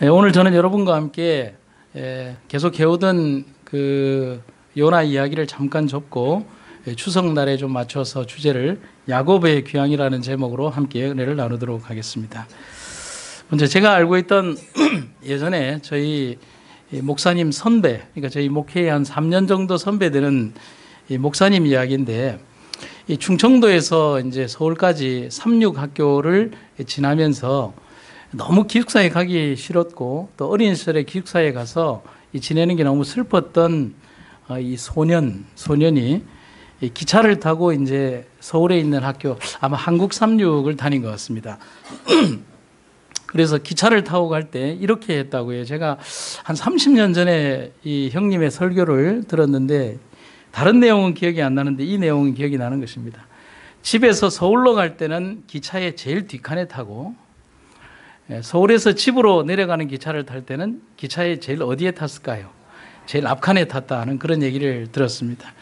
오늘 저는 여러분과 함께 계속 해오던 그 요나 이야기를 잠깐 접고 추석날에 좀 맞춰서 주제를 야곱의 귀향이라는 제목으로 함께 은혜를 나누도록 하겠습니다. 먼저 제가 알고 있던 예전에 저희 목사님 선배, 그러니까 저희 목회에 한 3년 정도 선배되는 목사님 이야기인데, 이 충청도에서 이제 서울까지 삼육학교를 지나면서 너무 기숙사에 가기 싫었고 또 어린 시절에 기숙사에 가서 지내는 게 너무 슬펐던 이 소년이 기차를 타고 이제 서울에 있는 학교, 아마 한국 삼육을 다닌 것 같습니다. 그래서 기차를 타고 갈 때 이렇게 했다고요. 제가 한 30년 전에 이 형님의 설교를 들었는데 다른 내용은 기억이 안 나는데 이 내용은 기억이 나는 것입니다. 집에서 서울로 갈 때는 기차의 제일 뒷칸에 타고, 서울에서 집으로 내려가는 기차를 탈 때는 기차의 제일 어디에 탔을까요? 제일 앞칸에 탔다 하는 그런 얘기를 들었습니다.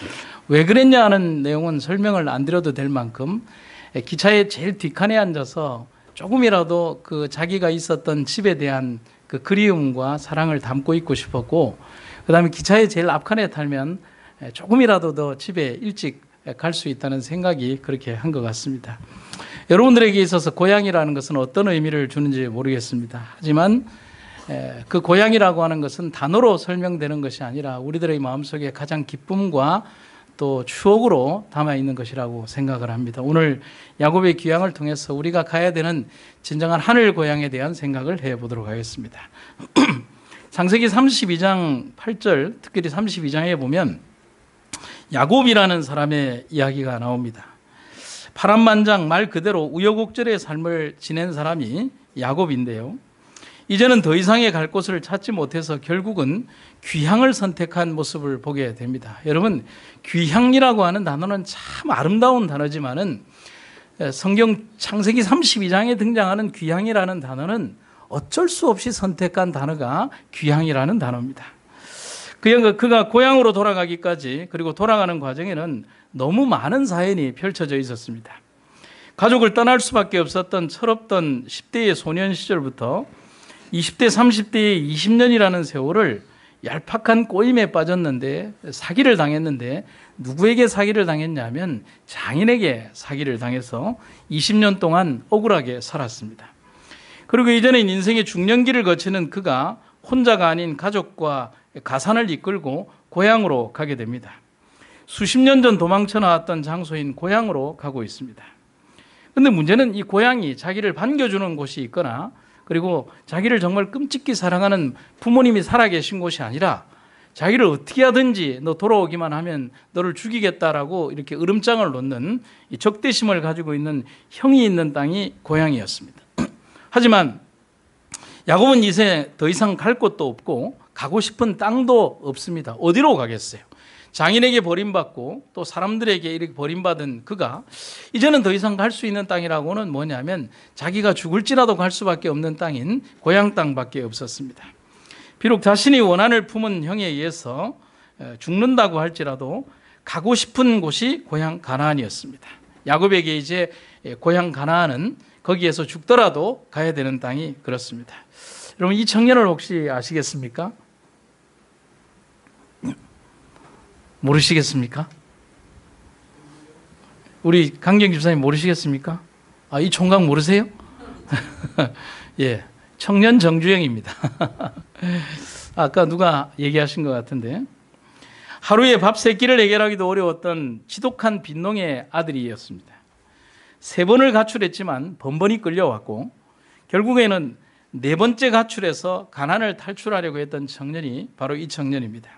왜 그랬냐 하는 내용은 설명을 안 드려도 될 만큼 기차의 제일 뒷칸에 앉아서 조금이라도 그 자기가 있었던 집에 대한 그 그리움과 사랑을 담고 있고 싶었고, 그 다음에 기차의 제일 앞칸에 타면 조금이라도 더 집에 일찍 갈 수 있다는 생각이 그렇게 한 것 같습니다. 여러분들에게 있어서 고향이라는 것은 어떤 의미를 주는지 모르겠습니다. 하지만 그 고향이라고 하는 것은 단어로 설명되는 것이 아니라 우리들의 마음속에 가장 기쁨과 또 추억으로 담아있는 것이라고 생각을 합니다. 오늘 야곱의 귀향을 통해서 우리가 가야 되는 진정한 하늘 고향에 대한 생각을 해보도록 하겠습니다. 창세기 32장 8절, 특별히 32장에 보면 야곱이라는 사람의 이야기가 나옵니다. 파란만장 말 그대로 우여곡절의 삶을 지낸 사람이 야곱인데요, 이제는 더 이상의 갈 곳을 찾지 못해서 결국은 귀향을 선택한 모습을 보게 됩니다. 여러분, 귀향이라고 하는 단어는 참 아름다운 단어지만은 성경 창세기 32장에 등장하는 귀향이라는 단어는 어쩔 수 없이 선택한 단어가 귀향이라는 단어입니다. 그가 고향으로 돌아가기까지, 그리고 돌아가는 과정에는 너무 많은 사연이 펼쳐져 있었습니다. 가족을 떠날 수밖에 없었던 철없던 10대의 소년 시절부터 20대, 30대의 20년이라는 세월을 얄팍한 꼬임에 빠졌는데, 사기를 당했는데, 누구에게 사기를 당했냐면 장인에게 사기를 당해서 20년 동안 억울하게 살았습니다. 그리고 이제는 인생의 중년기를 거치는 그가 혼자가 아닌 가족과 가산을 이끌고 고향으로 가게 됩니다. 수십 년 전 도망쳐 나왔던 장소인 고향으로 가고 있습니다. 그런데 문제는 이 고향이 자기를 반겨주는 곳이 있거나, 그리고 자기를 정말 끔찍히 사랑하는 부모님이 살아계신 곳이 아니라 자기를 어떻게 하든지 너 돌아오기만 하면 너를 죽이겠다라고 이렇게 으름장을 놓는 이 적대심을 가지고 있는 형이 있는 땅이 고향이었습니다. 하지만 야곱은 이제 더 이상 갈 곳도 없고 가고 싶은 땅도 없습니다. 어디로 가겠어요? 장인에게 버림받고 또 사람들에게 이렇게 버림받은 그가 이제는 더 이상 갈 수 있는 땅이라고는 뭐냐면 자기가 죽을지라도 갈 수밖에 없는 땅인 고향 땅밖에 없었습니다. 비록 자신이 원한을 품은 형에 의해서 죽는다고 할지라도 가고 싶은 곳이 고향 가나안이었습니다. 야곱에게 이제 고향 가나안은 거기에서 죽더라도 가야 되는 땅이 그렇습니다. 여러분, 이 청년을 혹시 아시겠습니까? 모르시겠습니까? 우리 강경 집사님 모르시겠습니까? 이 총각 모르세요? 예, 청년 정주영입니다. 아까 누가 얘기하신 것 같은데, 하루에 밥 세 끼를 해결하기도 어려웠던 지독한 빈농의 아들이었습니다. 3번을 가출했지만 번번이 끌려왔고 결국에는 4번째 가출해서 가난을 탈출하려고 했던 청년이 바로 이 청년입니다.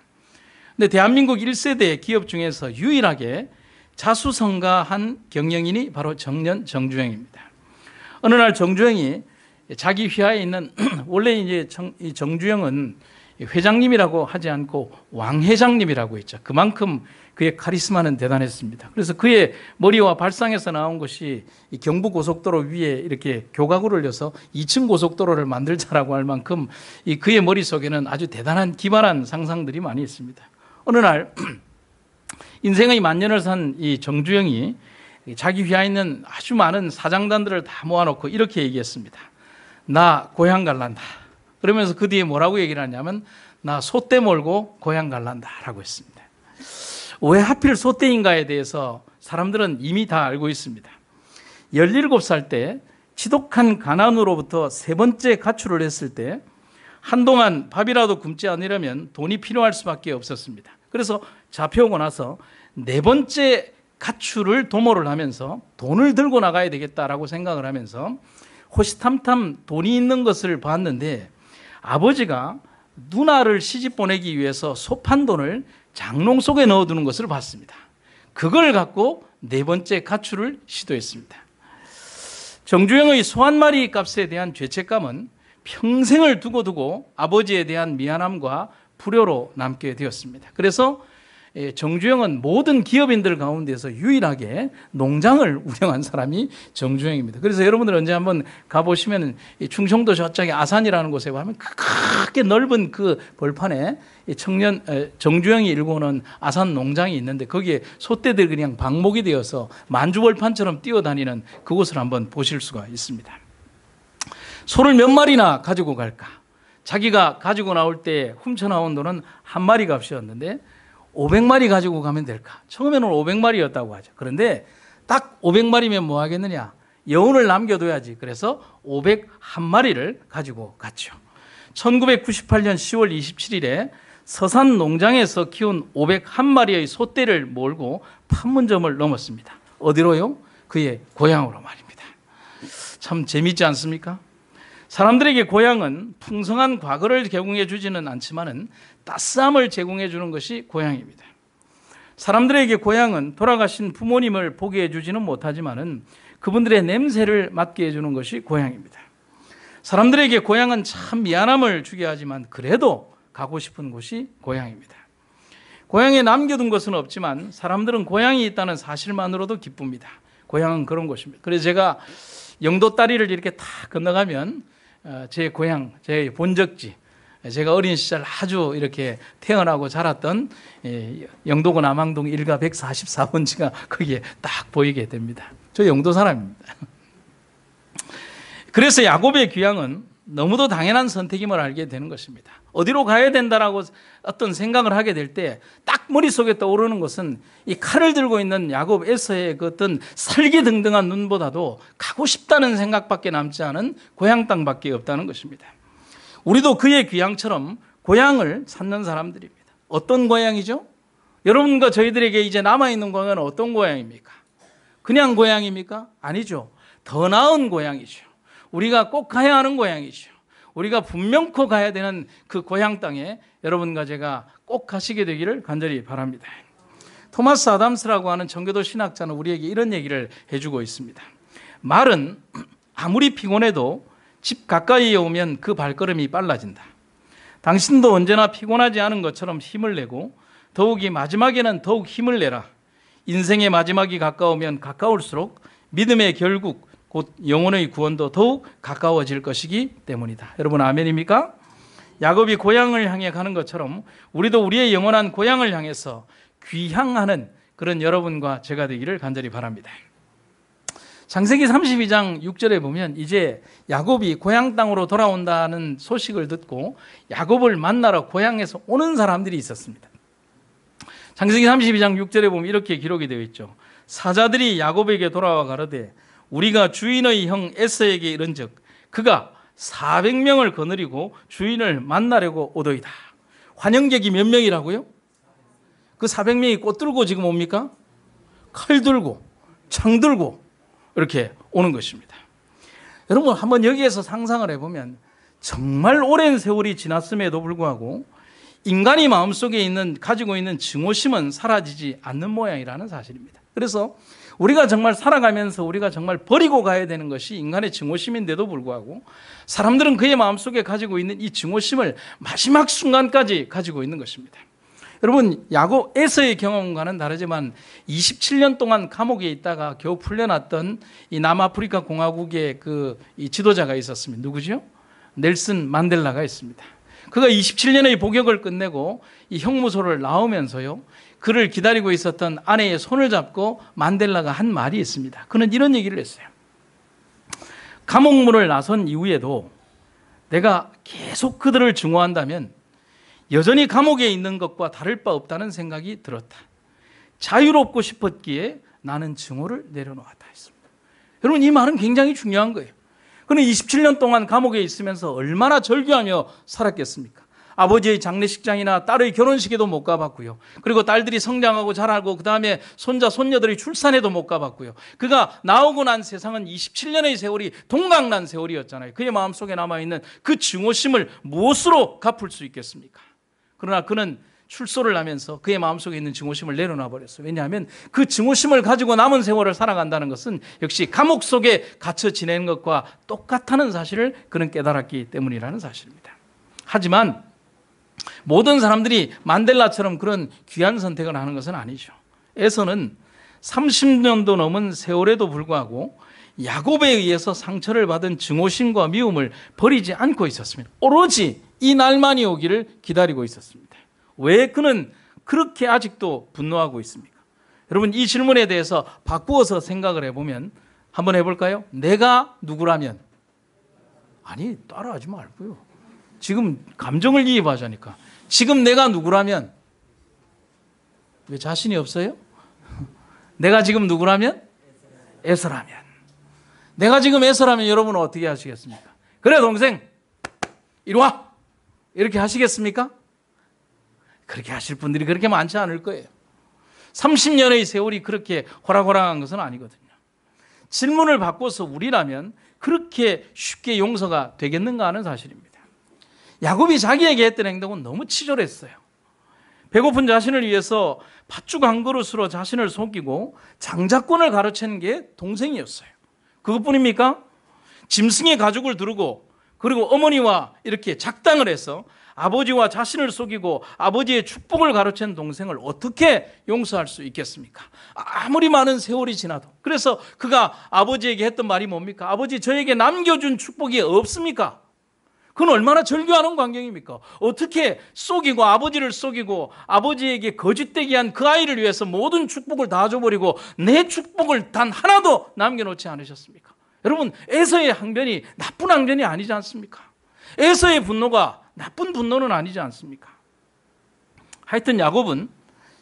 근데 대한민국 1세대 기업 중에서 유일하게 자수성가한 경영인이 바로 청년 정주영입니다. 어느 날 정주영이 자기 휘하에 있는, 원래 이제 이 정주영은 회장님이라고 하지 않고 왕 회장님이라고 했죠. 그만큼 그의 카리스마는 대단했습니다. 그래서 그의 머리와 발상에서 나온 것이 이 경부고속도로 위에 이렇게 교각을 올려서 2층 고속도로를 만들자라고 할 만큼 이 그의 머릿속에는 아주 대단한 기발한 상상들이 많이 있습니다. 어느 날 인생의 만년을 산 이 정주영이 자기 휘하에 있는 아주 많은 사장단들을 다 모아놓고 이렇게 얘기했습니다. 나 고향 갈란다. 그러면서 그 뒤에 뭐라고 얘기를 하냐면 나 소떼 몰고 고향 갈란다 라고 했습니다. 왜 하필 소떼인가에 대해서 사람들은 이미 다 알고 있습니다. 17살 때 지독한 가난으로부터 세 번째 가출을 했을 때 한동안 밥이라도 굶지 않으려면 돈이 필요할 수밖에 없었습니다. 그래서 잡혀오고 나서 네 번째 가출을 도모를 하면서 돈을 들고 나가야 되겠다라고 생각을 하면서 호시탐탐 돈이 있는 것을 봤는데 아버지가 누나를 시집 보내기 위해서 소판 돈을 장롱 속에 넣어두는 것을 봤습니다. 그걸 갖고 네 번째 가출을 시도했습니다. 정주영의 소 한 마리 값에 대한 죄책감은 평생을 두고두고 아버지에 대한 미안함과 불효로 남게 되었습니다. 그래서 정주영은 모든 기업인들 가운데서 유일하게 농장을 운영한 사람이 정주영입니다. 그래서 여러분들 언제 한번 가보시면 충청도 저쪽에 아산이라는 곳에 가면 크게 넓은 그 벌판에 정주영이 일궈놓은 아산 농장이 있는데 거기에 소떼들이 그냥 방목이 되어서 만주벌판처럼 뛰어다니는 그곳을 한번 보실 수가 있습니다. 소를 몇 마리나 가지고 갈까? 자기가 가지고 나올 때 훔쳐나온 돈은 한 마리 값이었는데 500마리 가지고 가면 될까? 처음에는 500마리였다고 하죠. 그런데 딱 500마리면 뭐 하겠느냐? 여운을 남겨둬야지. 그래서 501마리를 가지고 갔죠. 1998년 10월 27일에 서산 농장에서 키운 501마리의 소떼를 몰고 판문점을 넘었습니다. 어디로요? 그의 고향으로 말입니다. 참 재밌지 않습니까? 사람들에게 고향은 풍성한 과거를 제공해 주지는 않지만은 따스함을 제공해 주는 것이 고향입니다. 사람들에게 고향은 돌아가신 부모님을 보게 해 주지는 못하지만은 그분들의 냄새를 맡게 해 주는 것이 고향입니다. 사람들에게 고향은 참 미안함을 주게 하지만 그래도 가고 싶은 곳이 고향입니다. 고향에 남겨둔 것은 없지만 사람들은 고향이 있다는 사실만으로도 기쁩니다. 고향은 그런 곳입니다. 그래서 제가 영도 다리를 이렇게 다 건너가면 제 고향, 제 본적지, 제가 어린 시절 아주 이렇게 태어나고 자랐던 영도구 남항동 1가 144번지가 거기에 딱 보이게 됩니다. 저 영도 사람입니다. 그래서 야곱의 귀향은 너무도 당연한 선택임을 알게 되는 것입니다. 어디로 가야 된다라고 어떤 생각을 하게 될 때 딱 머릿속에 떠오르는 것은 이 칼을 들고 있는 야곱 에서의 그 어떤 설기등등한 눈보다도 가고 싶다는 생각밖에 남지 않은 고향 땅밖에 없다는 것입니다. 우리도 그의 귀향처럼 고향을 찾는 사람들입니다. 어떤 고향이죠? 여러분과 저희들에게 이제 남아있는 고향은 어떤 고향입니까? 그냥 고향입니까? 아니죠. 더 나은 고향이죠. 우리가 꼭 가야 하는 고향이죠. 우리가 분명코 가야 되는 그 고향 땅에 여러분과 제가 꼭 가시게 되기를 간절히 바랍니다. 토마스 아담스라고 하는 청교도 신학자는 우리에게 이런 얘기를 해주고 있습니다. 말은 아무리 피곤해도 집 가까이에 오면 그 발걸음이 빨라진다. 당신도 언제나 피곤하지 않은 것처럼 힘을 내고 더욱이 마지막에는 더욱 힘을 내라. 인생의 마지막이 가까우면 가까울수록 믿음의 결국 곧 영혼의 구원도 더욱 가까워질 것이기 때문이다. 여러분 아멘입니까? 야곱이 고향을 향해 가는 것처럼 우리도 우리의 영원한 고향을 향해서 귀향하는 그런 여러분과 제가 되기를 간절히 바랍니다. 창세기 32장 6절에 보면 이제 야곱이 고향 땅으로 돌아온다는 소식을 듣고 야곱을 만나러 고향에서 오는 사람들이 있었습니다. 창세기 32장 6절에 보면 이렇게 기록이 되어 있죠. 사자들이 야곱에게 돌아와 가로되 우리가 주인의 형 에서에게 이른즉 그가 400명을 거느리고 주인을 만나려고 오더이다. 환영객이 몇 명이라고요? 그 400명이 꽃 들고 지금 옵니까? 칼 들고 창 들고 이렇게 오는 것입니다. 여러분 한번 여기에서 상상을 해보면 정말 오랜 세월이 지났음에도 불구하고 인간이 마음속에 가지고 있는 증오심은 사라지지 않는 모양이라는 사실입니다. 그래서 우리가 정말 살아가면서 우리가 정말 버리고 가야 되는 것이 인간의 증오심인데도 불구하고 사람들은 그의 마음속에 가지고 있는 이 증오심을 마지막 순간까지 가지고 있는 것입니다. 여러분 야곱 에서의 경험과는 다르지만 27년 동안 감옥에 있다가 겨우 풀려났던 이 남아프리카 공화국의 이 지도자가 있었습니다. 누구죠? 넬슨 만델라가 있습니다. 그가 27년의 복역을 끝내고 이 형무소를 나오면서요, 그를 기다리고 있었던 아내의 손을 잡고 만델라가 한 말이 있습니다. 그는 이런 얘기를 했어요. 감옥문을 나선 이후에도 내가 계속 그들을 증오한다면 여전히 감옥에 있는 것과 다를 바 없다는 생각이 들었다. 자유롭고 싶었기에 나는 증오를 내려놓았다 했습니다. 여러분, 이 말은 굉장히 중요한 거예요. 그는 27년 동안 감옥에 있으면서 얼마나 절규하며 살았겠습니까? 아버지의 장례식장이나 딸의 결혼식에도 못 가봤고요. 그리고 딸들이 성장하고 자라고 그 다음에 손자 손녀들이 출산해도 못 가봤고요. 그가 나오고 난 세상은 27년의 세월이 동강난 세월이었잖아요. 그의 마음속에 남아있는 그 증오심을 무엇으로 갚을 수 있겠습니까? 그러나 그는 출소를 하면서 그의 마음속에 있는 증오심을 내려놔 버렸어요. 왜냐하면 그 증오심을 가지고 남은 세월을 살아간다는 것은 역시 감옥 속에 갇혀 지내는 것과 똑같다는 사실을 그는 깨달았기 때문이라는 사실입니다. 하지만 모든 사람들이 만델라처럼 그런 귀한 선택을 하는 것은 아니죠. 에서는 30년도 넘은 세월에도 불구하고 야곱에 의해서 상처를 받은 증오심과 미움을 버리지 않고 있었습니다. 오로지 이 날만이 오기를 기다리고 있었습니다. 왜 그는 그렇게 아직도 분노하고 있습니까? 여러분, 이 질문에 대해서 바꾸어서 생각을 해보면 한번 해볼까요? 내가 누구라면? 아니, 따라하지 말고요. 지금 감정을 이입하자니까. 지금 내가 누구라면? 왜 자신이 없어요? 내가 지금 누구라면? 에서라면. 내가 지금 에서라면 여러분은 어떻게 하시겠습니까? 그래, 동생, 이리 와! 이렇게 하시겠습니까? 그렇게 하실 분들이 그렇게 많지 않을 거예요. 30년의 세월이 그렇게 호락호락한 것은 아니거든요. 질문을 바꿔서 우리라면 그렇게 쉽게 용서가 되겠는가 하는 사실입니다. 야곱이 자기에게 했던 행동은 너무 치졸했어요. 배고픈 자신을 위해서 팥죽 한 그릇으로 자신을 속이고 장자권을 가로채는 게 동생이었어요. 그것뿐입니까? 짐승의 가죽을 두르고 그리고 어머니와 이렇게 작당을 해서 아버지와 자신을 속이고 아버지의 축복을 가로챈 동생을 어떻게 용서할 수 있겠습니까? 아무리 많은 세월이 지나도. 그래서 그가 아버지에게 했던 말이 뭡니까? 아버지, 저에게 남겨준 축복이 없습니까? 그건 얼마나 절규하는 광경입니까? 어떻게 속이고 아버지를 속이고 아버지에게 거짓되게 한 그 아이를 위해서 모든 축복을 다 줘버리고 내 축복을 단 하나도 남겨놓지 않으셨습니까? 여러분, 에서의 항변이 나쁜 항변이 아니지 않습니까? 에서의 분노가 나쁜 분노는 아니지 않습니까? 하여튼 야곱은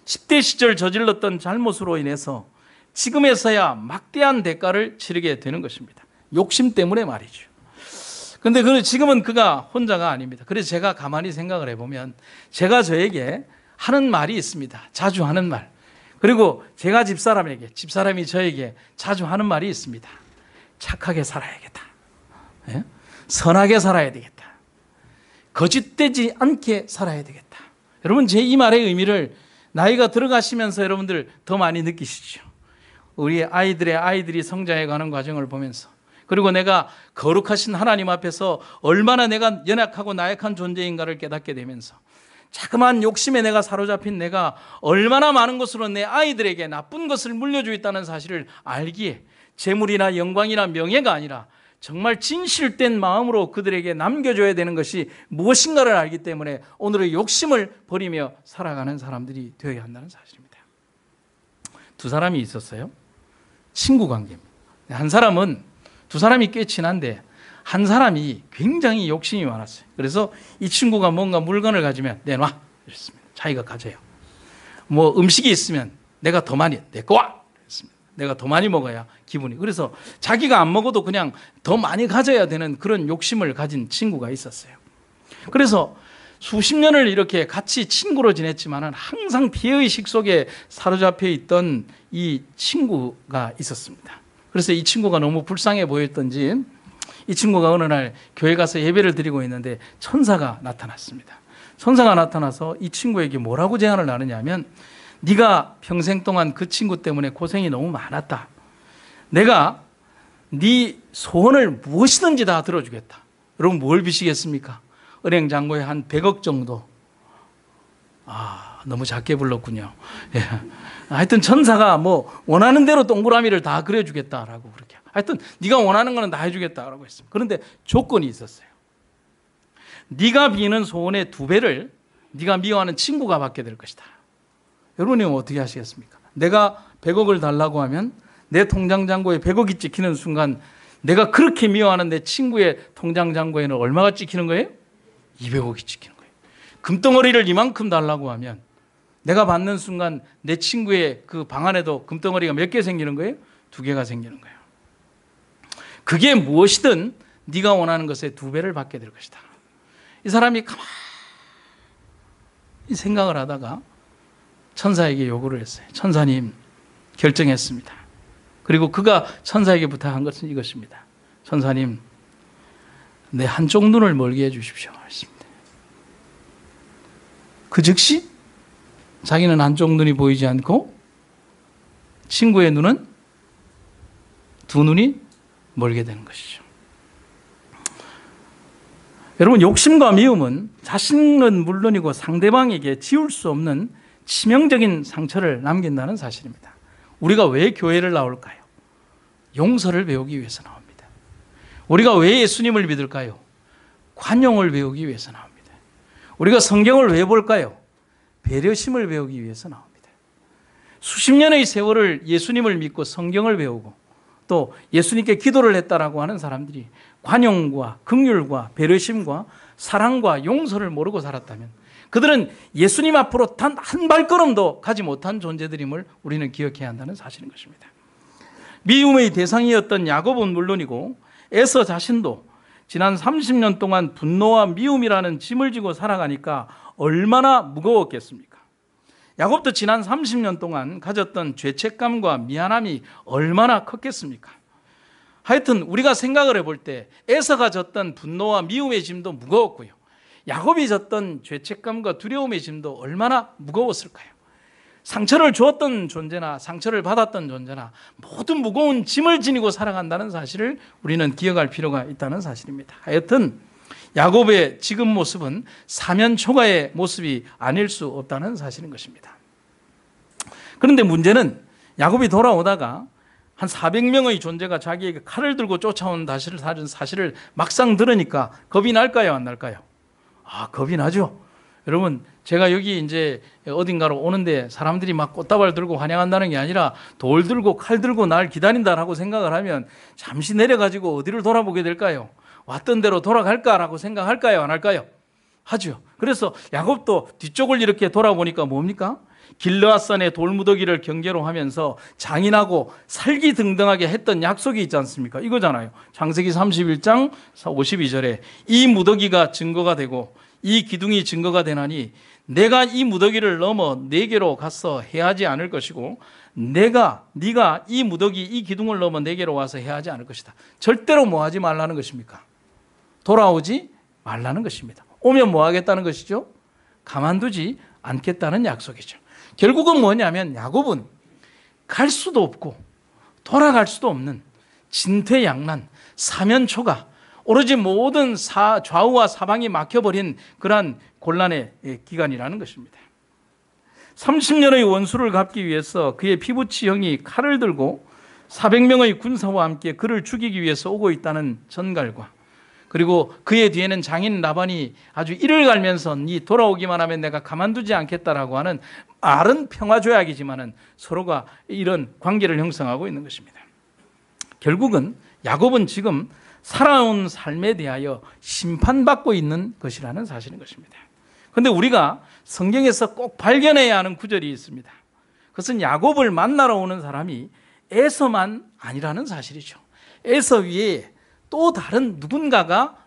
10대 시절 저질렀던 잘못으로 인해서 지금에서야 막대한 대가를 치르게 되는 것입니다. 욕심 때문에 말이죠. 그런데 지금은 그가 혼자가 아닙니다. 그래서 제가 가만히 생각을 해보면 제가 저에게 하는 말이 있습니다. 자주 하는 말. 그리고 제가 집사람이 저에게 자주 하는 말이 있습니다. 착하게 살아야겠다. 예? 선하게 살아야 되겠다. 거짓되지 않게 살아야 되겠다. 여러분, 제 이 말의 의미를 나이가 들어가시면서 여러분들 더 많이 느끼시죠. 우리 아이들이 성장해 가는 과정을 보면서, 그리고 내가 거룩하신 하나님 앞에서 얼마나 내가 연약하고 나약한 존재인가를 깨닫게 되면서, 자그마한 욕심에 내가 사로잡힌 내가 얼마나 많은 것으로 내 아이들에게 나쁜 것을 물려주고 있다는 사실을 알기에 재물이나 영광이나 명예가 아니라 정말 진실된 마음으로 그들에게 남겨줘야 되는 것이 무엇인가를 알기 때문에 오늘의 욕심을 버리며 살아가는 사람들이 되어야 한다는 사실입니다. 두 사람이 있었어요. 친구 관계입니다. 한 사람은, 두 사람이 꽤 친한데 한 사람이 굉장히 욕심이 많았어요. 그래서 이 친구가 뭔가 물건을 가지면 내놔 이랬습니다. 자기가 가져요. 뭐 음식이 있으면 내가 더 많이, 내 거 와! 내가 더 많이 먹어야 기분이. 그래서 자기가 안 먹어도 그냥 더 많이 가져야 되는 그런 욕심을 가진 친구가 있었어요. 그래서 수십 년을 이렇게 같이 친구로 지냈지만 항상 피해의식 속에 사로잡혀 있던 이 친구가 있었습니다. 그래서 이 친구가 너무 불쌍해 보였던지 이 친구가 어느 날 교회 가서 예배를 드리고 있는데 천사가 나타났습니다. 천사가 나타나서 이 친구에게 뭐라고 제안을 하느냐면, 네가 평생 동안 그 친구 때문에 고생이 너무 많았다. 내가 네 소원을 무엇이든지 다 들어주겠다. 여러분, 뭘 비시겠습니까? 은행 잔고에 한 100억 정도. 너무 작게 불렀군요. 예. 하여튼 천사가 뭐 원하는 대로 동그라미를 다 그려주겠다라고 그렇게. 하여튼 네가 원하는 거는 다 해주겠다라고 했습니다. 그런데 조건이 있었어요. 네가 비는 소원의 2배를 네가 미워하는 친구가 받게 될 것이다. 여러분이 어떻게 하시겠습니까? 내가 100억을 달라고 하면 내 통장 잔고에 100억이 찍히는 순간 내가 그렇게 미워하는 내 친구의 통장 잔고에는 얼마가 찍히는 거예요? 200억이 찍히는 거예요. 금덩어리를 이만큼 달라고 하면 내가 받는 순간 내 친구의 그 방 안에도 금덩어리가 몇 개 생기는 거예요? 2개가 생기는 거예요. 그게 무엇이든 네가 원하는 것의 2배를 받게 될 것이다. 이 사람이 가만히 생각을 하다가 천사에게 요구를 했어요. 천사님, 결정했습니다. 그리고 그가 천사에게 부탁한 것은 이것입니다. 천사님, 내 한쪽 눈을 멀게 해주십시오. 했습니다. 그 즉시 자기는 한쪽 눈이 보이지 않고 친구의 눈은 2눈이 멀게 되는 것이죠. 여러분, 욕심과 미움은 자신은 물론이고 상대방에게 지울 수 없는 치명적인 상처를 남긴다는 사실입니다. 우리가 왜 교회를 나올까요? 용서를 배우기 위해서 나옵니다. 우리가 왜 예수님을 믿을까요? 관용을 배우기 위해서 나옵니다. 우리가 성경을 왜 볼까요? 배려심을 배우기 위해서 나옵니다. 수십 년의 세월을 예수님을 믿고 성경을 배우고 또 예수님께 기도를 했다라고 하는 사람들이 관용과 긍휼과 배려심과 사랑과 용서를 모르고 살았다면 그들은 예수님 앞으로 단 한 발걸음도 가지 못한 존재들임을 우리는 기억해야 한다는 사실인 것입니다. 미움의 대상이었던 야곱은 물론이고 에서 자신도 지난 30년 동안 분노와 미움이라는 짐을 지고 살아가니까 얼마나 무거웠겠습니까? 야곱도 지난 30년 동안 가졌던 죄책감과 미안함이 얼마나 컸겠습니까? 하여튼 우리가 생각을 해볼 때 에서가 졌던 분노와 미움의 짐도 무거웠고요. 야곱이 졌던 죄책감과 두려움의 짐도 얼마나 무거웠을까요? 상처를 주었던 존재나 상처를 받았던 존재나 모든 무거운 짐을 지니고 살아간다는 사실을 우리는 기억할 필요가 있다는 사실입니다. 하여튼 야곱의 지금 모습은 사면초가의 모습이 아닐 수 없다는 사실인 것입니다. 그런데 문제는 야곱이 돌아오다가 한 400명의 존재가 자기에게 칼을 들고 쫓아온 사실을 막상 들으니까 겁이 날까요, 안 날까요? 겁이 나죠. 여러분, 제가 여기 이제 어딘가로 오는데 사람들이 막 꽃다발 들고 환영한다는 게 아니라 돌 들고 칼 들고 날 기다린다라고 생각을 하면 잠시 내려가지고 어디를 돌아보게 될까요? 왔던 대로 돌아갈까라고 생각할까요, 안 할까요? 하죠. 그래서 야곱도 뒤쪽을 이렇게 돌아보니까 뭡니까? 길르앗산의 돌무더기를 경계로 하면서 장인하고 살기등등하게 했던 약속이 있지 않습니까? 이거잖아요. 창세기 31장 52절에 이 무더기가 증거가 되고 이 기둥이 증거가 되나니 내가 이 무더기를 넘어 네게로 가서 해하지 않을 것이고 네가 이 무더기 이 기둥을 넘어 네게로 와서 해하지 않을 것이다. 절대로 뭐 하지 말라는 것입니까? 돌아오지 말라는 것입니다. 오면 뭐 하겠다는 것이죠? 가만두지 않겠다는 약속이죠. 결국은 뭐냐면 야곱은 갈 수도 없고 돌아갈 수도 없는 진퇴양난, 사면초가 오로지 모든 좌우와 사방이 막혀버린 그러한 곤란의 기간이라는 것입니다. 30년의 원수를 갚기 위해서 그의 피부치 형이 칼을 들고 400명의 군사와 함께 그를 죽이기 위해서 오고 있다는 전갈과 그리고 그의 뒤에는 장인 라반이 아주 이를 갈면서 네 돌아오기만 하면 내가 가만두지 않겠다라고 하는 말은 평화조약이지만은 서로가 이런 관계를 형성하고 있는 것입니다. 결국은 야곱은 지금 살아온 삶에 대하여 심판받고 있는 것이라는 사실인 것입니다. 그런데 우리가 성경에서 꼭 발견해야 하는 구절이 있습니다. 그것은 야곱을 만나러 오는 사람이 에서만 아니라는 사실이죠. 에서 위에 또 다른 누군가가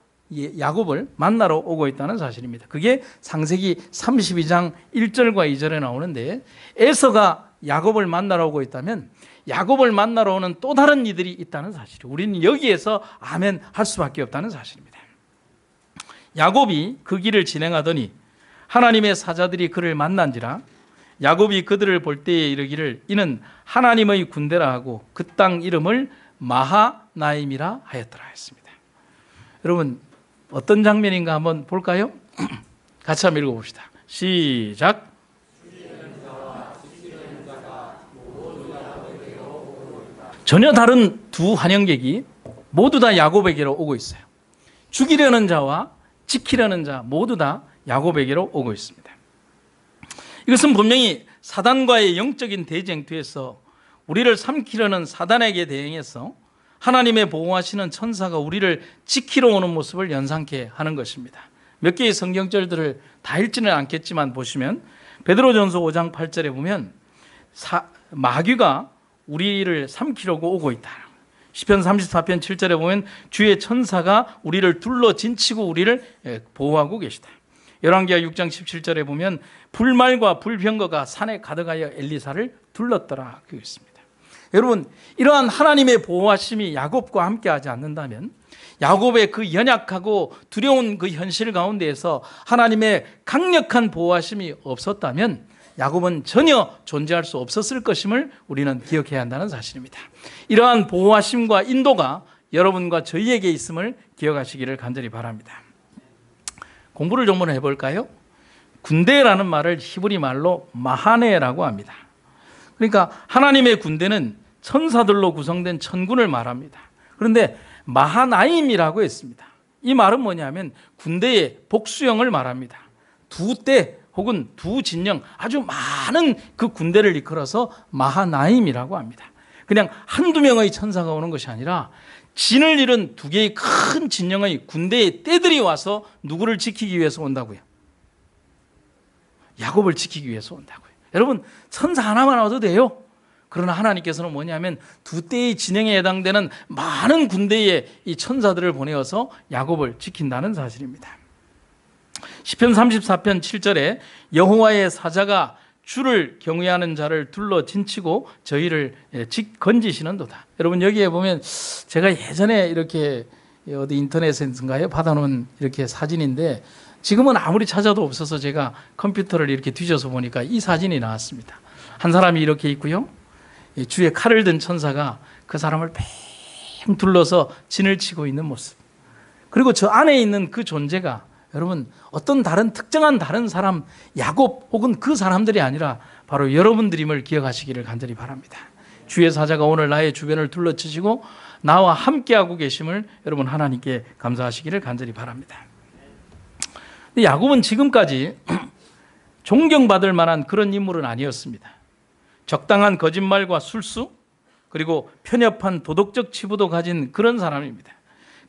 야곱을 만나러 오고 있다는 사실입니다. 그게 창세기 32장 1절과 2절에 나오는데 에서가 야곱을 만나러 오고 있다면 야곱을 만나러 오는 또 다른 이들이 있다는 사실이에요. 우리는 여기에서 아멘 할 수밖에 없다는 사실입니다. 야곱이 그 길을 진행하더니 하나님의 사자들이 그를 만난지라 야곱이 그들을 볼 때에 이르기를 이는 하나님의 군대라 하고 그 땅 이름을 마하나임이라 하였더라 했습니다. 여러분 어떤 장면인가 한번 볼까요? 같이 한번 읽어봅시다. 시작. 전혀 다른 두 환영객이 모두 다 야곱에게로 오고 있어요. 죽이려는 자와 지키려는 자 모두 다 야곱에게로 오고 있습니다. 이것은 분명히 사단과의 영적인 대쟁투에서 우리를 삼키려는 사단에게 대응해서 하나님의 보호하시는 천사가 우리를 지키러 오는 모습을 연상케 하는 것입니다. 몇 개의 성경절들을 다 읽지는 않겠지만 보시면 베드로전서 5장 8절에 보면 마귀가 우리를 삼키려고 오고 있다. 시편 34편 7절에 보면 주의 천사가 우리를 둘러 진치고 우리를 보호하고 계시다. 열왕기하 6장 17절에 보면 불말과 불병거가 산에 가득하여 엘리사를 둘렀더라. 그렇게 있습니다. 여러분, 이러한 하나님의 보호하심이 야곱과 함께하지 않는다면, 야곱의 그 연약하고 두려운 그 현실 가운데에서 하나님의 강력한 보호하심이 없었다면 야곱은 전혀 존재할 수 없었을 것임을 우리는 기억해야 한다는 사실입니다. 이러한 보호하심과 인도가 여러분과 저희에게 있음을 기억하시기를 간절히 바랍니다. 공부를 좀 해볼까요? 군대라는 말을 히브리 말로 마하네라고 합니다. 그러니까 하나님의 군대는 천사들로 구성된 천군을 말합니다. 그런데 마하나임이라고 했습니다. 이 말은 뭐냐면 군대의 복수형을 말합니다. 두 대 혹은 두 진영, 아주 많은 그 군대를 이끌어서 마하나임이라고 합니다. 그냥 한두 명의 천사가 오는 것이 아니라 진을 잃은 두 개의 큰 진영의 군대의 떼들이 와서 누구를 지키기 위해서 온다고요? 야곱을 지키기 위해서 온다고요. 여러분, 천사 하나만 와도 돼요. 그러나 하나님께서는 뭐냐면 두 떼의 진영에 해당되는 많은 군대의 이 천사들을 보내어서 야곱을 지킨다는 사실입니다. 시편 34편 7절에 여호와의 사자가 주를 경외하는 자를 둘러 진치고 저희를 건지시는도다. 여러분, 여기에 보면 제가 예전에 이렇게 어디 인터넷에서인가요? 받아놓은 이렇게 사진인데 지금은 아무리 찾아도 없어서 제가 컴퓨터를 이렇게 뒤져서 보니까 이 사진이 나왔습니다. 한 사람이 이렇게 있고요. 주에 칼을 든 천사가 그 사람을 팽 둘러서 진을 치고 있는 모습. 그리고 저 안에 있는 그 존재가 여러분 어떤 특정한 다른 사람, 야곱 혹은 그 사람들이 아니라 바로 여러분들임을 기억하시기를 간절히 바랍니다. 주의 사자가 오늘 나의 주변을 둘러치시고 나와 함께하고 계심을 여러분 하나님께 감사하시기를 간절히 바랍니다. 야곱은 지금까지 존경받을 만한 그런 인물은 아니었습니다. 적당한 거짓말과 술수, 그리고 편협한 도덕적 치부도 가진 그런 사람입니다.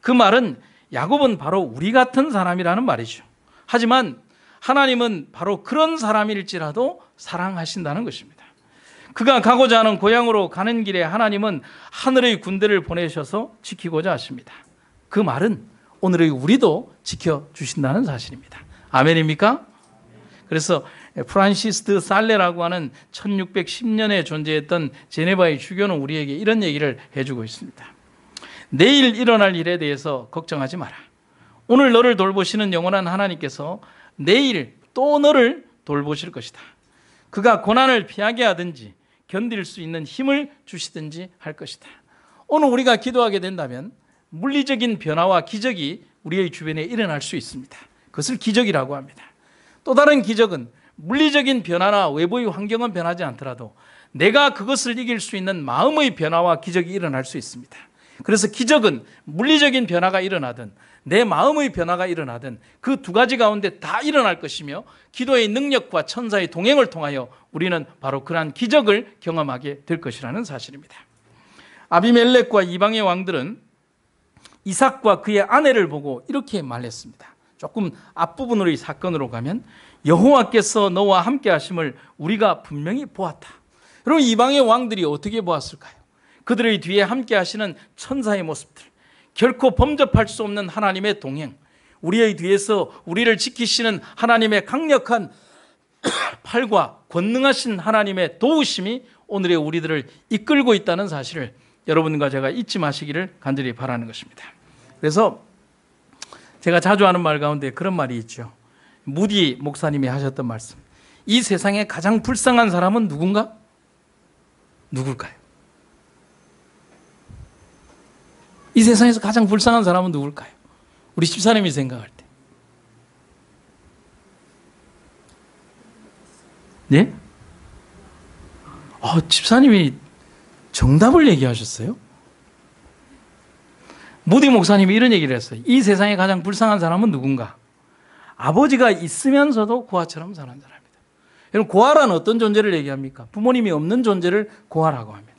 그 말은 야곱은 바로 우리 같은 사람이라는 말이죠. 하지만 하나님은 바로 그런 사람일지라도 사랑하신다는 것입니다. 그가 가고자 하는 고향으로 가는 길에 하나님은 하늘의 군대를 보내셔서 지키고자 하십니다. 그 말은 오늘의 우리도 지켜주신다는 사실입니다. 아멘입니까? 그래서 프란시스 드 살레라고 하는 1610년에 존재했던 제네바의 주교는 우리에게 이런 얘기를 해주고 있습니다. 내일 일어날 일에 대해서 걱정하지 마라. 오늘 너를 돌보시는 영원한 하나님께서 내일 또 너를 돌보실 것이다. 그가 고난을 피하게 하든지 견딜 수 있는 힘을 주시든지 할 것이다. 오늘 우리가 기도하게 된다면 물리적인 변화와 기적이 우리의 주변에 일어날 수 있습니다. 그것을 기적이라고 합니다. 또 다른 기적은 물리적인 변화나 외부의 환경은 변하지 않더라도 내가 그것을 이길 수 있는 마음의 변화와 기적이 일어날 수 있습니다. 그래서 기적은 물리적인 변화가 일어나든 내 마음의 변화가 일어나든 그 두 가지 가운데 다 일어날 것이며 기도의 능력과 천사의 동행을 통하여 우리는 바로 그러한 기적을 경험하게 될 것이라는 사실입니다. 아비멜렉과 이방의 왕들은 이삭과 그의 아내를 보고 이렇게 말했습니다. 조금 앞부분으로 이 사건으로 가면 여호와께서 너와 함께 하심을 우리가 분명히 보았다. 여러분, 이방의 왕들이 어떻게 보았을까요? 그들의 뒤에 함께 하시는 천사의 모습들, 결코 범접할 수 없는 하나님의 동행, 우리의 뒤에서 우리를 지키시는 하나님의 강력한 팔과 권능하신 하나님의 도우심이 오늘의 우리들을 이끌고 있다는 사실을 여러분과 제가 잊지 마시기를 간절히 바라는 것입니다. 그래서 제가 자주 하는 말 가운데 그런 말이 있죠. 무디 목사님이 하셨던 말씀. 이 세상에 가장 불쌍한 사람은 누군가? 누굴까요? 이 세상에서 가장 불쌍한 사람은 누굴까요? 우리 집사님이 생각할 때. 네? 집사님이 정답을 얘기하셨어요? 무디 목사님이 이런 얘기를 했어요. 이 세상에 가장 불쌍한 사람은 누군가? 아버지가 있으면서도 고아처럼 사는 사람이다. 여러분, 고아란 어떤 존재를 얘기합니까? 부모님이 없는 존재를 고아라고 합니다.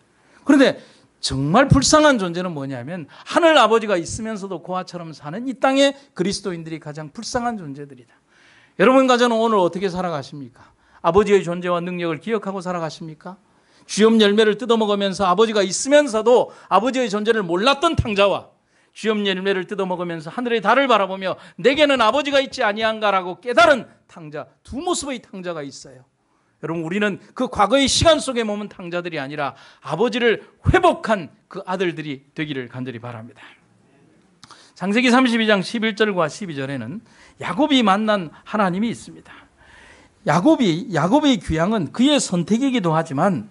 그런데 정말 불쌍한 존재는 뭐냐면 하늘 아버지가 있으면서도 고아처럼 사는 이 땅의 그리스도인들이 가장 불쌍한 존재들이다. 여러분과 저는 오늘 어떻게 살아가십니까? 아버지의 존재와 능력을 기억하고 살아가십니까? 주염 열매를 뜯어먹으면서 아버지가 있으면서도 아버지의 존재를 몰랐던 탕자와 주염 열매를 뜯어먹으면서 하늘의 달을 바라보며 내게는 아버지가 있지 아니한가라고 깨달은 탕자, 두 모습의 탕자가 있어요. 여러분, 우리는 그 과거의 시간 속에 머문 탕자들이 아니라 아버지를 회복한 그 아들들이 되기를 간절히 바랍니다. 창세기 32장 11절과 12절에는 야곱이 만난 하나님이 있습니다. 야곱의 귀향은 그의 선택이기도 하지만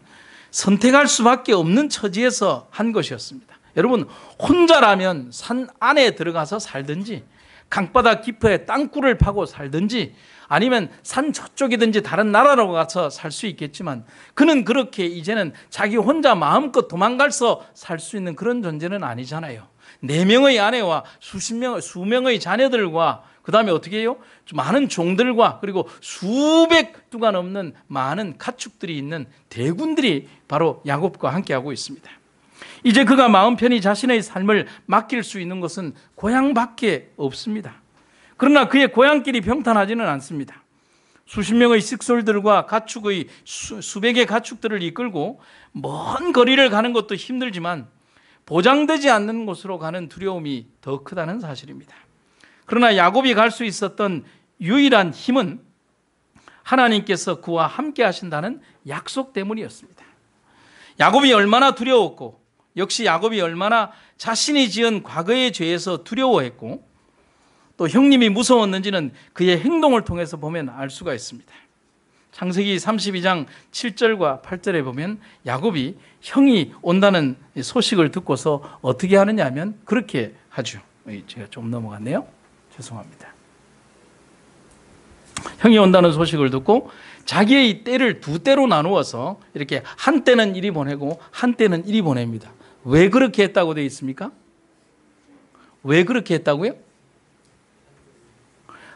선택할 수밖에 없는 처지에서 한 것이었습니다. 여러분, 혼자라면 산 안에 들어가서 살든지 강바다 깊이에 땅굴을 파고 살든지 아니면 산 저쪽이든지 다른 나라로 가서 살 수 있겠지만 그는 그렇게 이제는 자기 혼자 마음껏 도망가서 살 수 있는 그런 존재는 아니잖아요. 4명의 아내와 수명의 자녀들과 그 다음에 어떻게 해요? 많은 종들과 그리고 수백 두가 넘는 많은 가축들이 있는 대군들이 바로 야곱과 함께하고 있습니다. 이제 그가 마음 편히 자신의 삶을 맡길 수 있는 것은 고향밖에 없습니다. 그러나 그의 고향길이 평탄하지는 않습니다. 수십 명의 식솔들과 가축의 수백의 가축들을 이끌고 먼 거리를 가는 것도 힘들지만 보장되지 않는 곳으로 가는 두려움이 더 크다는 사실입니다. 그러나 야곱이 갈 수 있었던 유일한 힘은 하나님께서 그와 함께 하신다는 약속 때문이었습니다. 야곱이 얼마나 두려웠고 역시 야곱이 얼마나 자신이 지은 과거의 죄에서 두려워했고 또 형님이 무서웠는지는 그의 행동을 통해서 보면 알 수가 있습니다. 창세기 32장 7절과 8절에 보면 야곱이 형이 온다는 소식을 듣고서 어떻게 하느냐 하면 그렇게 하죠. 제가 좀 넘어갔네요. 죄송합니다. 형이 온다는 소식을 듣고 자기의 때를 두 때로 나누어서 이렇게 한 때는 이리 보내고 한 때는 이리 보냅니다. 왜 그렇게 했다고 되어 있습니까? 왜 그렇게 했다고요?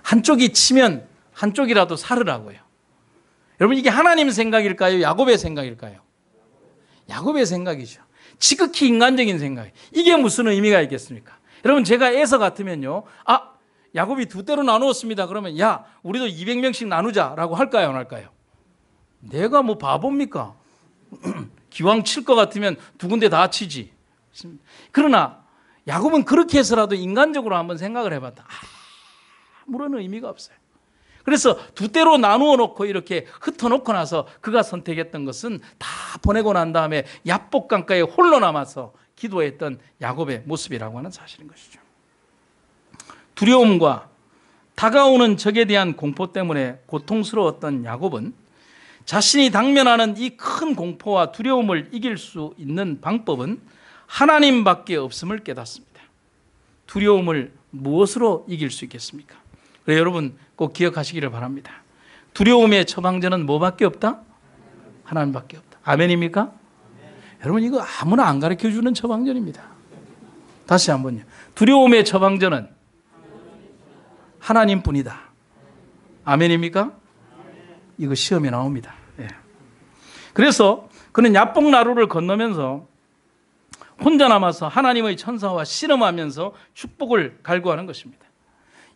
한쪽이 치면 한쪽이라도 살으라고요. 여러분, 이게 하나님 생각일까요? 야곱의 생각일까요? 야곱의 생각이죠. 지극히 인간적인 생각이에요. 이게 무슨 의미가 있겠습니까? 여러분, 제가 에서 같으면요, 야곱이 두 때로 나누었습니다. 그러면 야, 우리도 200명씩 나누자라고 할까요? 안 할까요? 내가 뭐 바보입니까? 기왕 칠 것 같으면 두 군데 다 치지. 그러나 야곱은 그렇게 해서라도 인간적으로 한번 생각을 해봤다. 아무런 의미가 없어요. 그래서 두 때로 나누어 놓고 이렇게 흩어놓고 나서 그가 선택했던 것은 다 보내고 난 다음에 야복 강가에 홀로 남아서 기도했던 야곱의 모습이라고 하는 사실인 것이죠. 두려움과 다가오는 적에 대한 공포 때문에 고통스러웠던 야곱은 자신이 당면하는 이 큰 공포와 두려움을 이길 수 있는 방법은 하나님밖에 없음을 깨닫습니다. 두려움을 무엇으로 이길 수 있겠습니까? 그래서 여러분 꼭 기억하시기를 바랍니다. 두려움의 처방전은 뭐밖에 없다? 하나님밖에 없다. 아멘입니까? 여러분, 이거 아무나 안 가르쳐주는 처방전입니다. 다시 한번요. 두려움의 처방전은 하나님뿐이다. 아멘입니까? 이거 시험에 나옵니다. 예. 그래서 그는 야복나루를 건너면서 혼자 남아서 하나님의 천사와 씨름하면서 축복을 갈구하는 것입니다.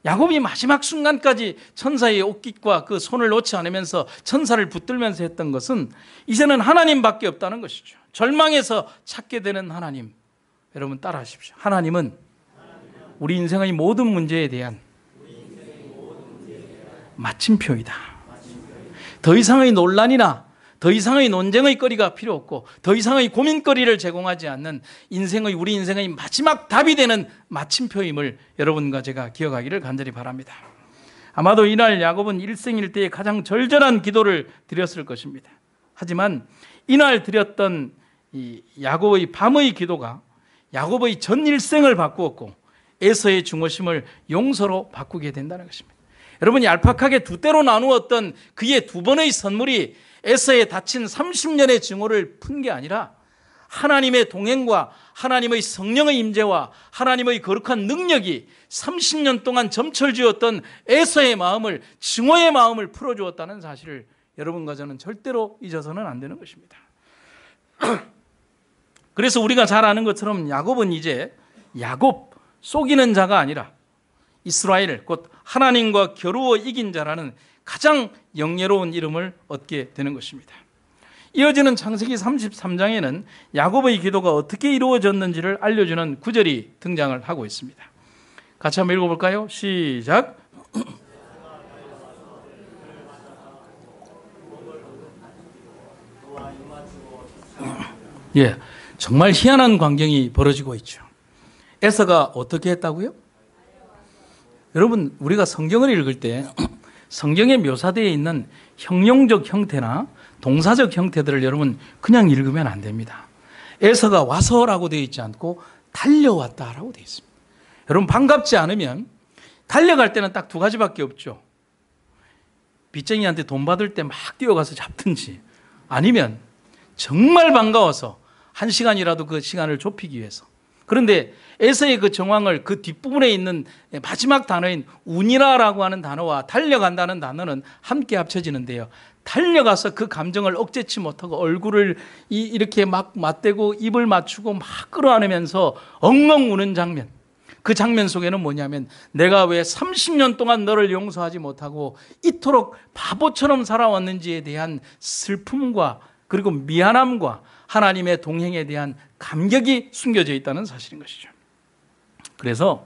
야곱이 마지막 순간까지 천사의 옷깃과 그 손을 놓지 않으면서 천사를 붙들면서 했던 것은 이제는 하나님밖에 없다는 것이죠. 절망에서 찾게 되는 하나님. 여러분 따라하십시오. 하나님은 우리 인생의 모든 문제에 대한 마침표이다. 더 이상의 논란이나 더 이상의 논쟁의 거리가 필요 없고 더 이상의 고민거리를 제공하지 않는 우리 인생의 마지막 답이 되는 마침표임을 여러분과 제가 기억하기를 간절히 바랍니다. 아마도 이날 야곱은 일생일대에 가장 절절한 기도를 드렸을 것입니다. 하지만 이날 드렸던 이 야곱의 밤의 기도가 야곱의 전 일생을 바꾸었고 에서의 중호심을 용서로 바꾸게 된다는 것입니다. 여러분이 얄팍하게 두 때로 나누었던 그의 두 번의 선물이 에서의 다친 30년의 증오를 푼 게 아니라 하나님의 동행과 하나님의 성령의 임재와 하나님의 거룩한 능력이 30년 동안 점철지었던 에서의 마음을, 증오의 마음을 풀어주었다는 사실을 여러분과 저는 절대로 잊어서는 안 되는 것입니다. 그래서 우리가 잘 아는 것처럼 야곱은 이제 야곱, 속이는 자가 아니라 이스라엘, 곧 하나님과 겨루어 이긴 자라는 가장 영예로운 이름을 얻게 되는 것입니다. 이어지는 창세기 33장에는 야곱의 기도가 어떻게 이루어졌는지를 알려주는 구절이 등장을 하고 있습니다. 같이 한번 읽어볼까요? 시작. 예, 정말 희한한 광경이 벌어지고 있죠. 에서가 어떻게 했다고요? 여러분, 우리가 성경을 읽을 때 성경에 묘사되어 있는 형용적 형태나 동사적 형태들을 여러분 그냥 읽으면 안 됩니다. 에서가 와서라고 되어 있지 않고 달려왔다라고 되어 있습니다. 여러분, 반갑지 않으면 달려갈 때는 딱 두 가지밖에 없죠. 빚쟁이한테 돈 받을 때 막 뛰어가서 잡든지, 아니면 정말 반가워서 한 시간이라도 그 시간을 좁히기 위해서. 그런데 에서의 그 정황을 그 뒷부분에 있는 마지막 단어인 운이라라고 하는 단어와 달려간다는 단어는 함께 합쳐지는데요. 달려가서 그 감정을 억제치 못하고 얼굴을 이렇게 막 맞대고 입을 맞추고 막 끌어안으면서 엉엉 우는 장면. 그 장면 속에는 뭐냐면, 내가 왜 30년 동안 너를 용서하지 못하고 이토록 바보처럼 살아왔는지에 대한 슬픔과 그리고 미안함과 하나님의 동행에 대한 감격이 숨겨져 있다는 사실인 것이죠. 그래서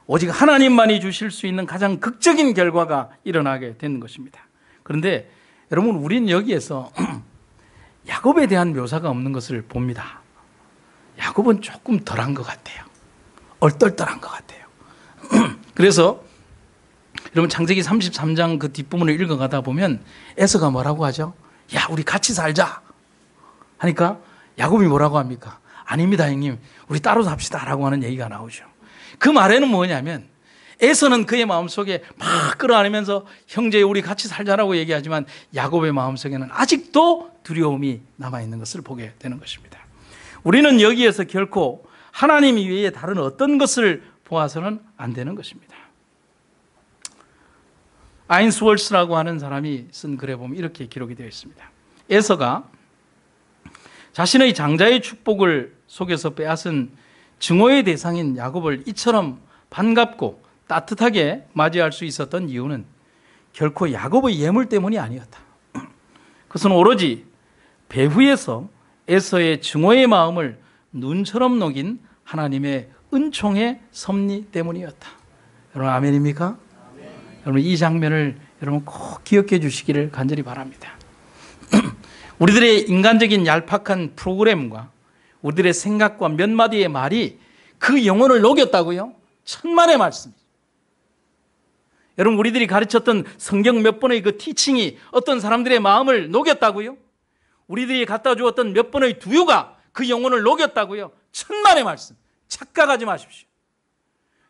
오직 하나님만이 주실 수 있는 가장 극적인 결과가 일어나게 되는 것입니다. 그런데 여러분, 우리는 여기에서 야곱에 대한 묘사가 없는 것을 봅니다. 야곱은 조금 덜한 것 같아요. 얼떨떨한 것 같아요. 그래서 여러분, 창세기 33장 그 뒷부분을 읽어가다 보면 에서가 뭐라고 하죠? 야, 우리 같이 살자 하니까 야곱이 뭐라고 합니까? 아닙니다, 형님, 우리 따로 삽시다 라고 하는 얘기가 나오죠. 그 말에는 뭐냐면, 에서는 그의 마음속에 막 끌어안으면서 형제 우리 같이 살자라고 얘기하지만 야곱의 마음속에는 아직도 두려움이 남아있는 것을 보게 되는 것입니다. 우리는 여기에서 결코 하나님 이외에 다른 어떤 것을 보아서는 안 되는 것입니다. 아인스월스라고 하는 사람이 쓴 글에 보면 이렇게 기록이 되어 있습니다. 에서가 자신의 장자의 축복을 속에서 빼앗은 증오의 대상인 야곱을 이처럼 반갑고 따뜻하게 맞이할 수 있었던 이유는 결코 야곱의 예물 때문이 아니었다. 그것은 오로지 배후에서 에서의 증오의 마음을 눈처럼 녹인 하나님의 은총의 섭리 때문이었다. 여러분, 아멘입니까? 아멘. 여러분, 이 장면을 여러분 꼭 기억해 주시기를 간절히 바랍니다. 우리들의 인간적인 얄팍한 프로그램과 우리들의 생각과 몇 마디의 말이 그 영혼을 녹였다고요? 천만의 말씀이죠. 여러분, 우리들이 가르쳤던 성경 몇 번의 그 티칭이 어떤 사람들의 마음을 녹였다고요? 우리들이 갖다 주었던 몇 번의 두유가 그 영혼을 녹였다고요? 천만의 말씀. 착각하지 마십시오.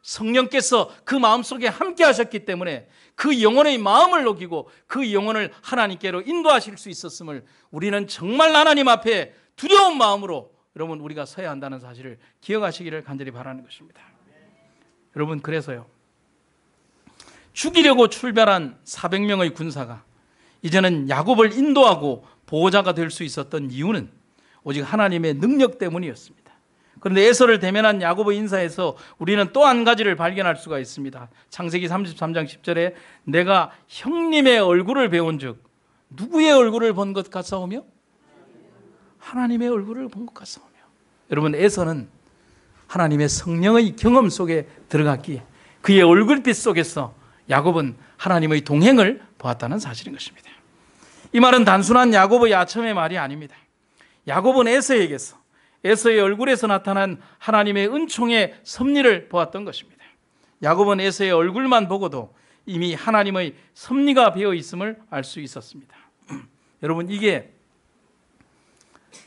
성령께서 그 마음속에 함께 하셨기 때문에 그 영혼의 마음을 녹이고 그 영혼을 하나님께로 인도하실 수 있었음을 우리는 정말 하나님 앞에 두려운 마음으로 여러분 우리가 서야 한다는 사실을 기억하시기를 간절히 바라는 것입니다. 여러분, 그래서요, 죽이려고 출발한 400명의 군사가 이제는 야곱을 인도하고 보호자가 될 수 있었던 이유는 오직 하나님의 능력 때문이었습니다. 그런데 에서를 대면한 야곱의 인사에서 우리는 또 한 가지를 발견할 수가 있습니다. 창세기 33장 10절에 내가 형님의 얼굴을 배운 즉, 누구의 얼굴을 본 것 같사오며? 하나님의 얼굴을 본 것 같사오며. 여러분, 에서는 하나님의 성령의 경험 속에 들어갔기에 그의 얼굴빛 속에서 야곱은 하나님의 동행을 보았다는 사실인 것입니다. 이 말은 단순한 야곱의 아첨의 말이 아닙니다. 야곱은 에서에게서, 에서의 얼굴에서 나타난 하나님의 은총의 섭리를 보았던 것입니다. 야곱은 에서의 얼굴만 보고도 이미 하나님의 섭리가 배어 있음을 알 수 있었습니다. 여러분, 이게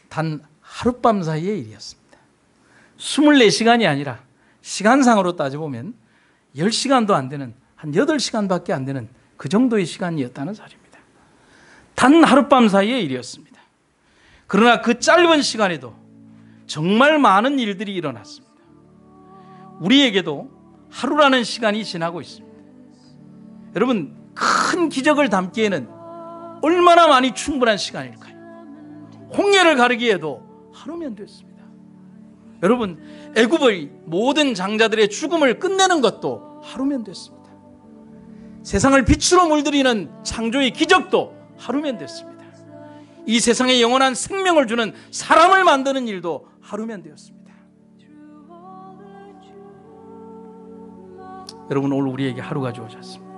단 하룻밤 사이의 일이었습니다. 24시간이 아니라 시간상으로 따져보면 10시간도 안 되는, 한 8시간밖에 안 되는 그 정도의 시간이었다는 사실입니다. 단 하룻밤 사이의 일이었습니다. 그러나 그 짧은 시간에도 정말 많은 일들이 일어났습니다. 우리에게도 하루라는 시간이 지나고 있습니다. 여러분, 큰 기적을 담기에는 얼마나 많이 충분한 시간일까요? 홍해를 가르기에도 하루면 됐습니다. 여러분, 애굽의 모든 장자들의 죽음을 끝내는 것도 하루면 됐습니다. 세상을 빛으로 물들이는 창조의 기적도 하루면 됐습니다. 이 세상에 영원한 생명을 주는 사람을 만드는 일도 하루면 되었습니다. 여러분, 오늘 우리에게 하루가 주어졌습니다.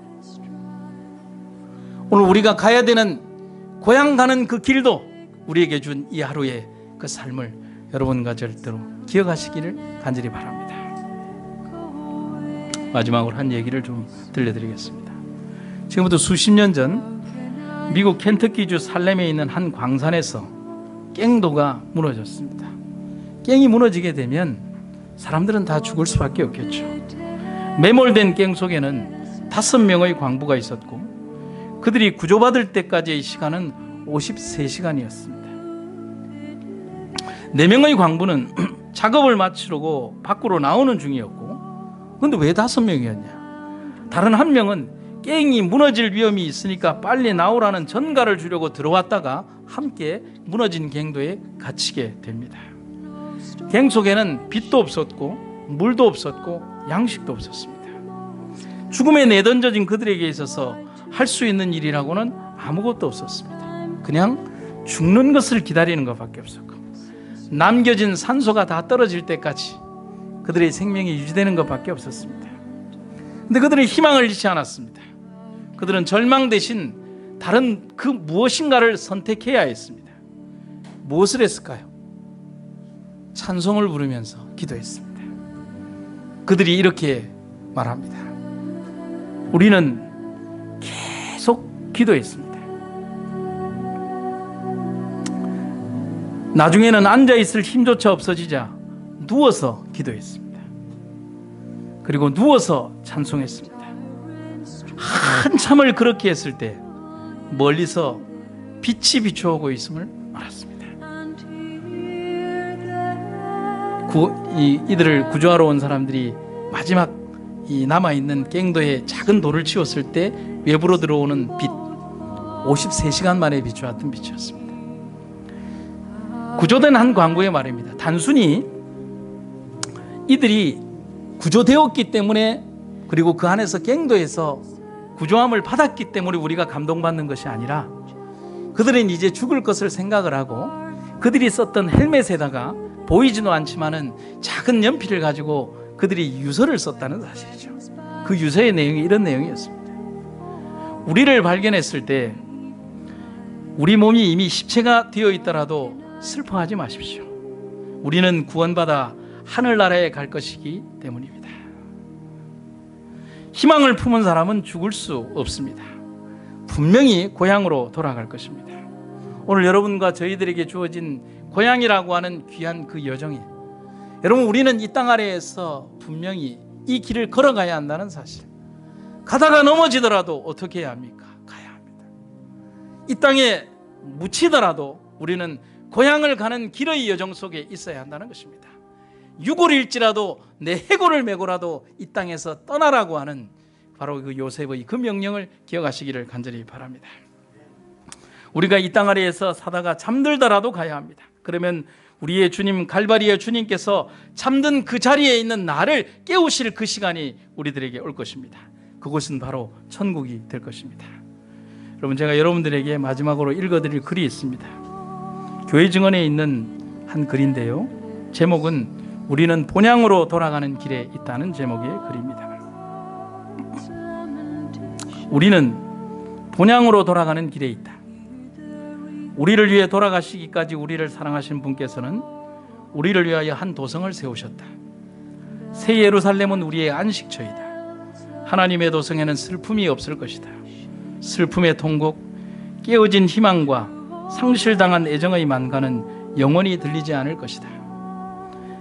오늘 우리가 가야 되는 고향 가는 그 길도 우리에게 준 이 하루의 그 삶을 여러분과 절대로 기억하시기를 간절히 바랍니다. 마지막으로 한 얘기를 좀 들려드리겠습니다. 지금부터 수십 년 전 미국 켄터키주 살렘에 있는 한 광산에서 갱도가 무너졌습니다. 갱이 무너지게 되면 사람들은 다 죽을 수밖에 없겠죠. 매몰된 갱 속에는 5명의 광부가 있었고 그들이 구조받을 때까지의 시간은 53시간이었습니다. 4명의 광부는 작업을 마치려고 밖으로 나오는 중이었고, 그런데 왜 5명이었냐? 다른 한 명은 갱이 무너질 위험이 있으니까 빨리 나오라는 전가를 주려고 들어왔다가 함께 무너진 갱도에 갇히게 됩니다. 갱 속에는 빛도 없었고 물도 없었고 양식도 없었습니다. 죽음에 내던져진 그들에게 있어서 할 수 있는 일이라고는 아무것도 없었습니다. 그냥 죽는 것을 기다리는 것밖에 없었고, 남겨진 산소가 다 떨어질 때까지 그들의 생명이 유지되는 것밖에 없었습니다. 그런데 그들은 희망을 잃지 않았습니다. 그들은 절망 대신 다른 그 무엇인가를 선택해야 했습니다. 무엇을 했을까요? 찬송을 부르면서 기도했습니다. 그들이 이렇게 말합니다. 우리는 계속 기도했습니다. 나중에는 앉아있을 힘조차 없어지자 누워서 기도했습니다. 그리고 누워서 찬송했습니다. 한참을 그렇게 했을 때 멀리서 빛이 비추어오고 있음을 알았습니다. 이들을 구조하러 온 사람들이 마지막 이 남아있는 갱도에 작은 돌을 치웠을 때 외부로 들어오는 빛, 53시간 만에 비추었던 빛이었습니다. 구조된 한 광부의 말입니다. 단순히 이들이 구조되었기 때문에, 그리고 그 안에서 갱도에서 구조함을 받았기 때문에 우리가 감동받는 것이 아니라, 그들은 이제 죽을 것을 생각을 하고 그들이 썼던 헬멧에다가 보이지도 않지만은 작은 연필을 가지고 그들이 유서를 썼다는 사실이죠. 그 유서의 내용이 이런 내용이었습니다. 우리를 발견했을 때 우리 몸이 이미 십체가 되어 있더라도 슬퍼하지 마십시오. 우리는 구원받아 하늘나라에 갈 것이기 때문입니다. 희망을 품은 사람은 죽을 수 없습니다. 분명히 고향으로 돌아갈 것입니다. 오늘 여러분과 저희들에게 주어진 고향이라고 하는 귀한 그 여정에, 여러분, 우리는 이 땅 아래에서 분명히 이 길을 걸어가야 한다는 사실, 가다가 넘어지더라도 어떻게 해야 합니까? 가야 합니다. 이 땅에 묻히더라도 우리는 고향을 가는 길의 여정 속에 있어야 한다는 것입니다. 육을 잃지라도 내 해골을 메고라도 이 땅에서 떠나라고 하는 바로 그 요셉의 그 명령을 기억하시기를 간절히 바랍니다. 우리가 이 땅 아래에서 사다가 잠들더라도 가야 합니다. 그러면 우리의 주님, 갈바리의 주님께서 잠든 그 자리에 있는 나를 깨우실 그 시간이 우리들에게 올 것입니다. 그곳은 바로 천국이 될 것입니다. 여러분, 제가 여러분들에게 마지막으로 읽어드릴 글이 있습니다. 교회 증언에 있는 한 글인데요, 제목은 우리는 본향으로 돌아가는 길에 있다는 제목의 글입니다. 우리는 본향으로 돌아가는 길에 있다. 우리를 위해 돌아가시기까지 우리를 사랑하신 분께서는 우리를 위하여 한 도성을 세우셨다. 새 예루살렘은 우리의 안식처이다. 하나님의 도성에는 슬픔이 없을 것이다. 슬픔의 통곡, 깨어진 희망과 상실당한 애정의 만가는 영원히 들리지 않을 것이다.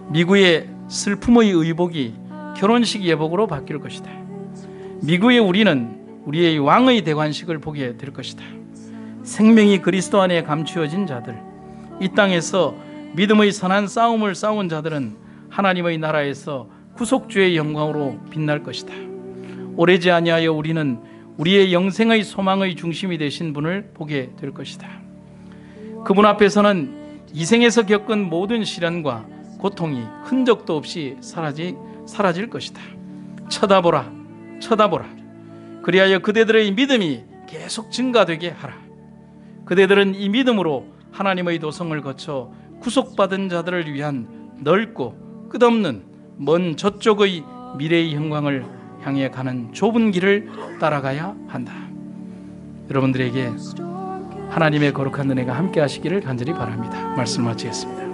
미국의 슬픔의 의복이 결혼식 예복으로 바뀔 것이다. 미국의 우리는 우리의 왕의 대관식을 보게 될 것이다. 생명이 그리스도 안에 감추어진 자들, 이 땅에서 믿음의 선한 싸움을 싸운 자들은 하나님의 나라에서 구속주의 영광으로 빛날 것이다. 오래지 아니하여 우리는 우리의 영생의 소망의 중심이 되신 분을 보게 될 것이다. 그분 앞에서는 이 생에서 겪은 모든 시련과 고통이 흔적도 없이 사라질 것이다. 쳐다보라, 쳐다보라. 그리하여 그대들의 믿음이 계속 증가되게 하라. 그대들은 이 믿음으로 하나님의 도성을 거쳐 구속받은 자들을 위한 넓고 끝없는 먼 저쪽의 미래의 영광을 향해 가는 좁은 길을 따라가야 한다. 여러분들에게 하나님의 거룩한 은혜가 함께 하시기를 간절히 바랍니다. 말씀을 마치겠습니다.